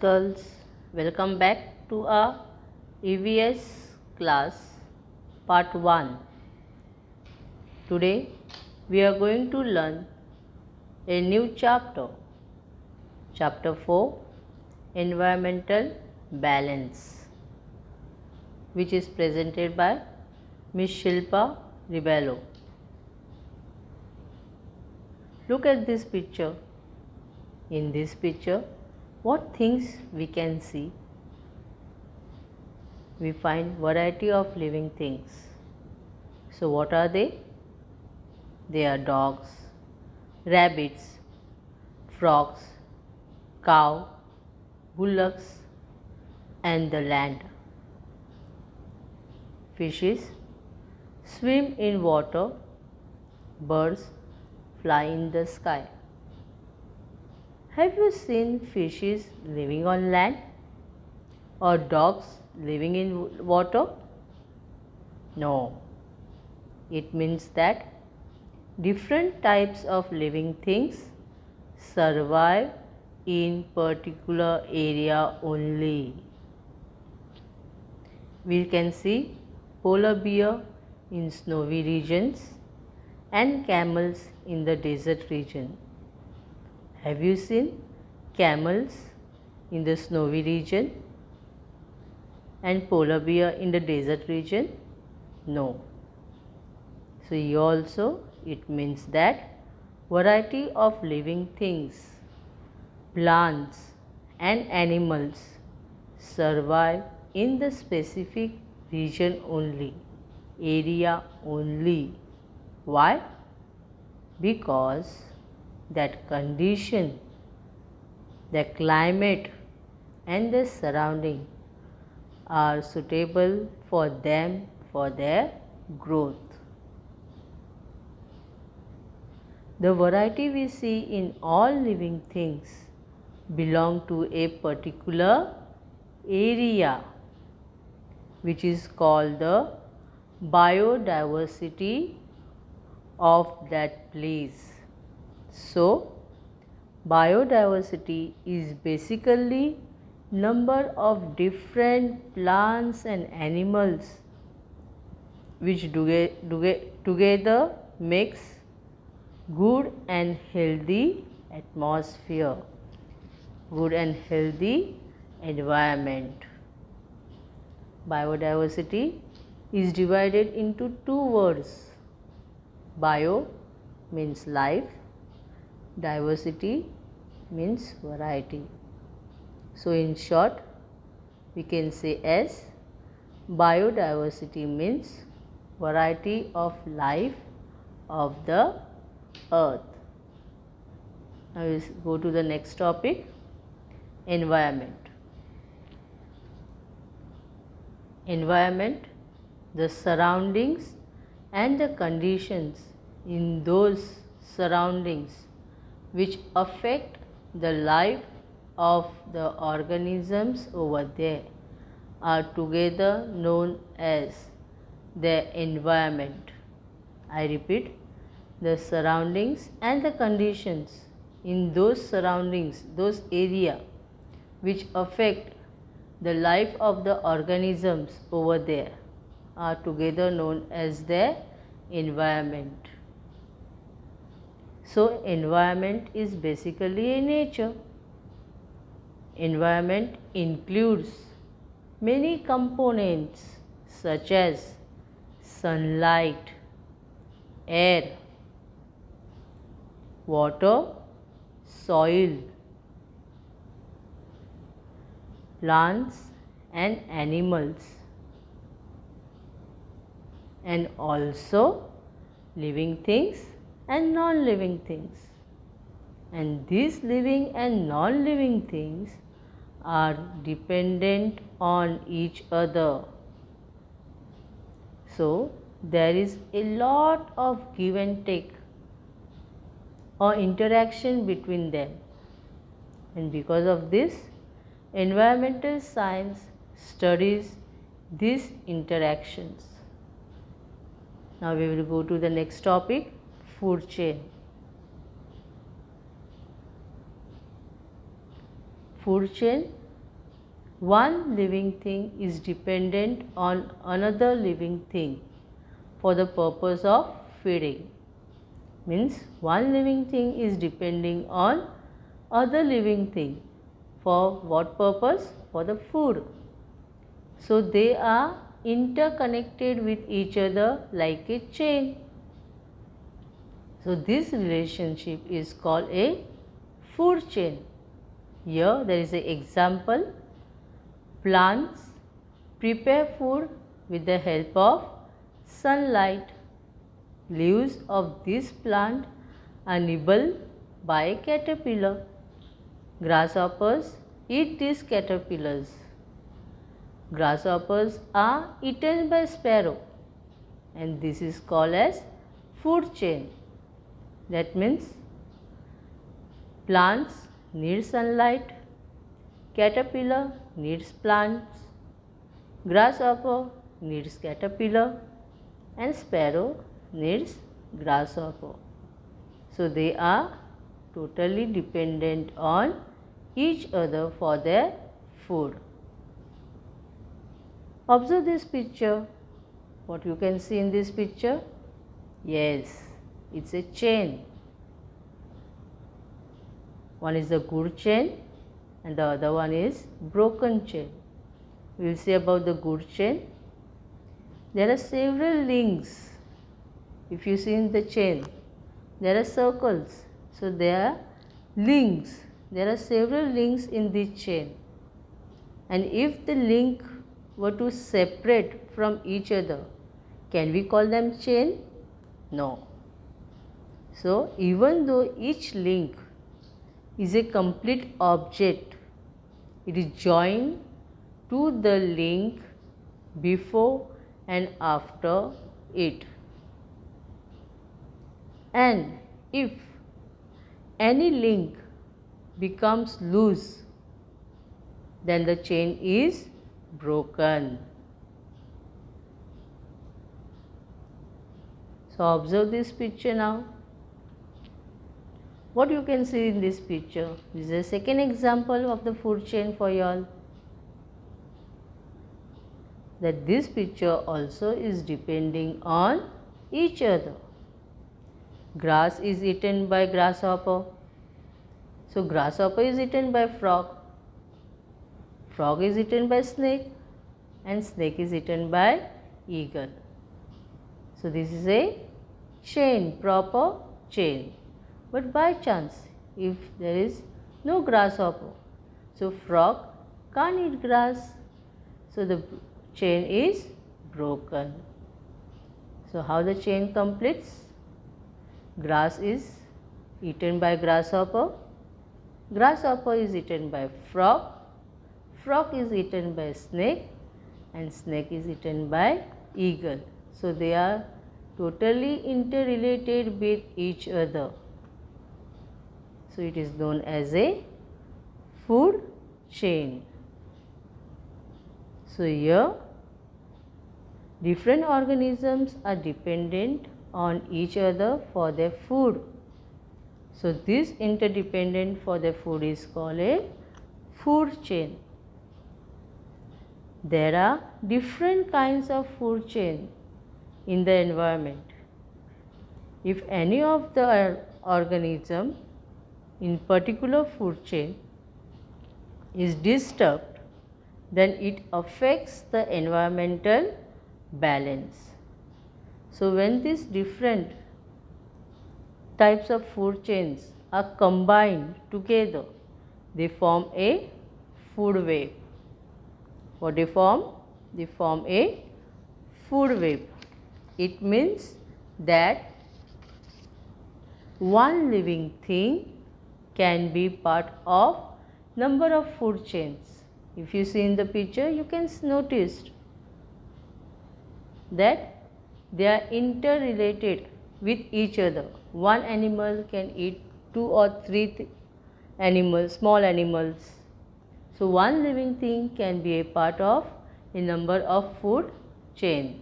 girls, welcome back to our EVS class part 1. Today we are going to learn a new chapter, chapter 4, Environmental Balance, which is presented by Miss Shilpa Ribello. Look at this picture. In this picture, what things we can see? We find variety of living things. So what are they? They are dogs, rabbits, frogs, cow, bullocks and the land. Fishes swim in water, birds fly in the sky. Have you seen fishes living on land or dogs living in water? No. It means that different types of living things survive in particular area only. We can see polar bear in snowy regions and camels in the desert region. Have you seen camels in the snowy region and polar bear in the desert region? No. So here also it means that variety of living things, plants and animals survive in the specific region only, area only. Why? Because that condition, the climate and the surrounding are suitable for them for their growth. The variety we see in all living things belong to a particular area which is called the biodiversity of that place. So, biodiversity is basically number of different plants and animals which together makes good and healthy atmosphere, good and healthy environment. Biodiversity is divided into two words. Bio means life, diversity means variety. So in short, we can say as biodiversity means variety of life of the earth. Now we go to the next topic, environment. Environment, the surroundings and the conditions in those surroundings which affect the life of the organisms over there are together known as the environment. I repeat, the surroundings and the conditions in those surroundings, those area which affect the life of the organisms over there are together known as the environment. So, environment is basically a nature. Environment includes many components such as sunlight, air, water, soil, plants and animals, and also living things and non-living things. And these living and non-living things are dependent on each other. So, there is a lot of give and take or interaction between them. And because of this, environmental science studies these interactions. Now we will go to the next topic, food chain. Food chain one living thing is dependent on another living thing for the purpose of feeding. Means one living thing is depending on other living thing for what purpose? For the food. So they are interconnected with each other like a chain. So this relationship is called a food chain. Here there is an example. Plants prepare food with the help of sunlight. Leaves of this plant are nibbled by a caterpillar. Grasshoppers eat these caterpillars. Grasshoppers are eaten by sparrow, and this is called as food chain. That means plants need sunlight, caterpillar needs plants, grasshopper needs caterpillar, and sparrow needs grasshopper. So they are totally dependent on each other for their food. Observe this picture. What you can see in this picture? Yes, it's a chain. One is the good chain and the other one is broken chain. We will see about the good chain. There are several links. If you see in the chain, there are circles. So there are links. There are several links in this chain. And if the link were to separate from each other, can we call them chain? No. So even though each link is a complete object, it is joined to the link before and after it. And if any link becomes loose, then the chain is broken. So observe this picture now. What you can see in this picture? This is a second example of the food chain for you all. That this picture also is depending on each other. Grass is eaten by grasshopper. So grasshopper is eaten by frog. Frog is eaten by snake, and snake is eaten by eagle. So this is a chain, proper chain. But by chance, if there is no grasshopper, so frog can't eat grass. So the chain is broken. So how the chain completes? Grass is eaten by grasshopper. Grasshopper is eaten by frog. Frog is eaten by snake, and snake is eaten by eagle. So they are totally interrelated with each other. So it is known as a food chain. So here different organisms are dependent on each other for their food. So this interdependent for their food is called a food chain. There are different kinds of food chain in the environment. If any of the organism in particular food chain is disturbed, then it affects the environmental balance. So when these different types of food chains are combined together, they form a food web. What they form? They form a food web. It means that one living thing can be part of number of food chains. If you see in the picture, you can notice that they are interrelated with each other. One animal can eat 2 or 3 animals, small animals. So one living thing can be a part of a number of food chain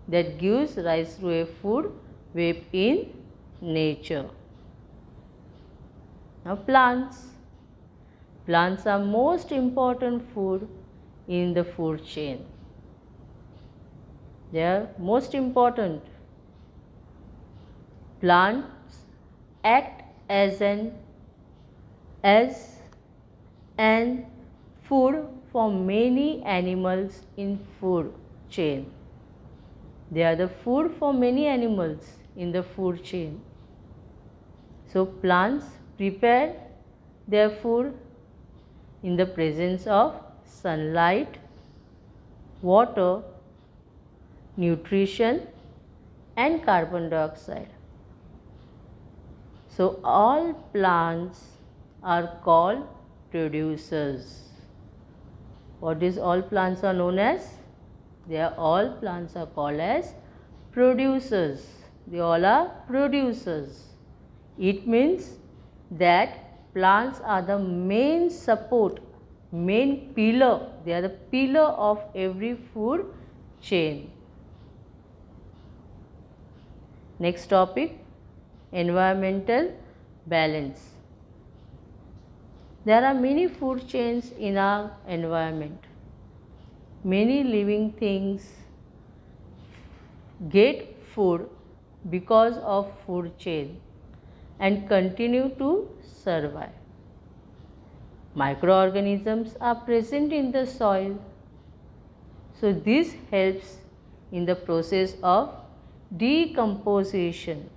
that gives rise to a food web in nature. Now plants. Plants are most important food in the food chain. They are most important. Plants act as an food for many animals in food chain. They are the food for many animals in the food chain. So plants prepare their food in the presence of sunlight, water, nutrition and carbon dioxide. So all plants are called producers. What is all plants are known as? All plants are called as producers. They all are producers. It means that plants are the main support, main pillar. They are the pillar of every food chain. Next topic, environmental balance. There are many food chains in our environment. Many living things get food because of food chain and continue to survive. Microorganisms are present in the soil. So this helps in the process of decomposition.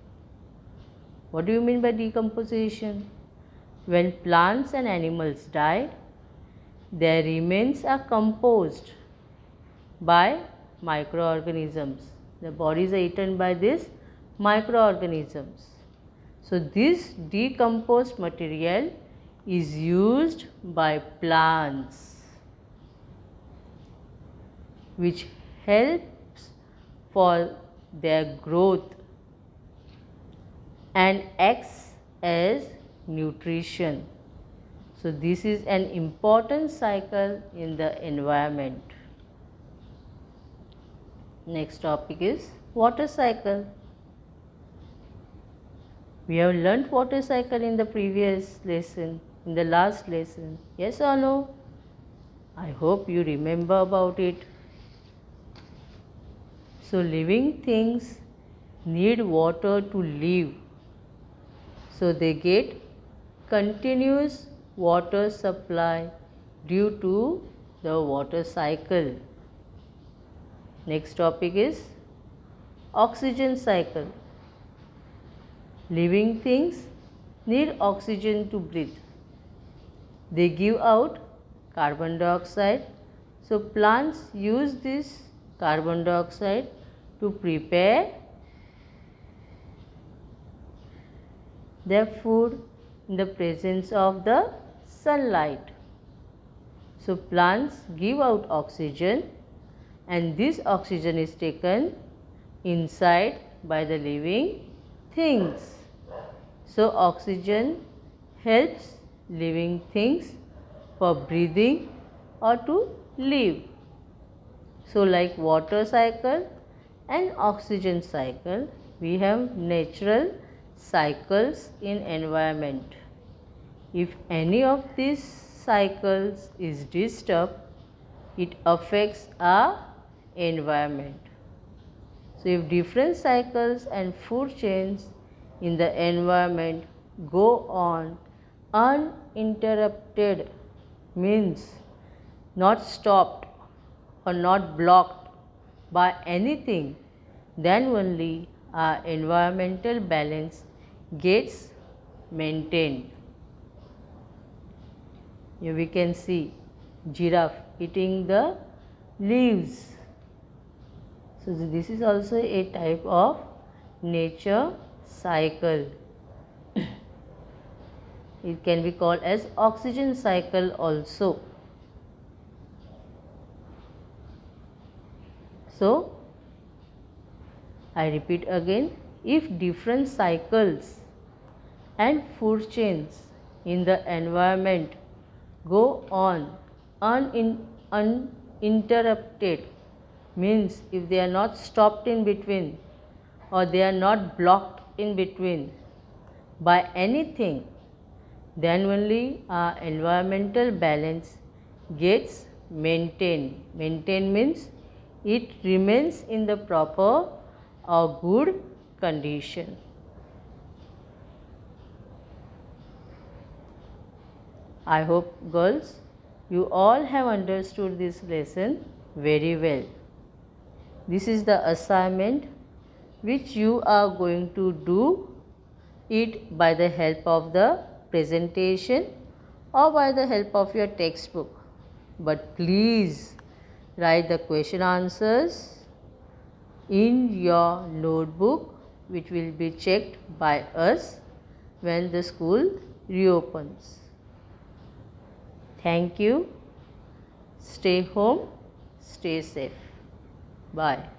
What do you mean by decomposition? When plants and animals die, their remains are composed by microorganisms. The bodies are eaten by these microorganisms. So this decomposed material is used by plants, which helps for their growth and acts as nutrition. So this is an important cycle in the environment. Next topic is water cycle. We have learnt water cycle in the previous lesson, in the last lesson. Yes or no? I hope you remember about it. So living things need water to live. So they get continuous water supply due to the water cycle. Next topic is oxygen cycle. Living things need oxygen to breathe. They give out carbon dioxide. So plants use this carbon dioxide to prepare their food in the presence of the sunlight. So plants give out oxygen and this oxygen is taken inside by the living things. So oxygen helps living things for breathing or to live. So like water cycle and oxygen cycle, we have natural cycles in environment. If any of these cycles is disturbed, it affects our environment. So if different cycles and food chains in the environment go on uninterrupted, means not stopped or not blocked by anything, then only our environmental balance gets maintained. Here we can see giraffe eating the leaves. So this is also a type of nature cycle. It can be called as oxygen cycle also. So I repeat again, if different cycles and food chains in the environment go on uninterrupted, means if they are not stopped in between or they are not blocked in between by anything, then only our environmental balance gets maintained. Maintained means it remains in the proper or good condition. I hope, girls, you all have understood this lesson very well. This is the assignment which you are going to do it by the help of the presentation or by the help of your textbook. But please write the question answers in your notebook, which will be checked by us when the school reopens. Thank you. Stay home, stay safe. Bye.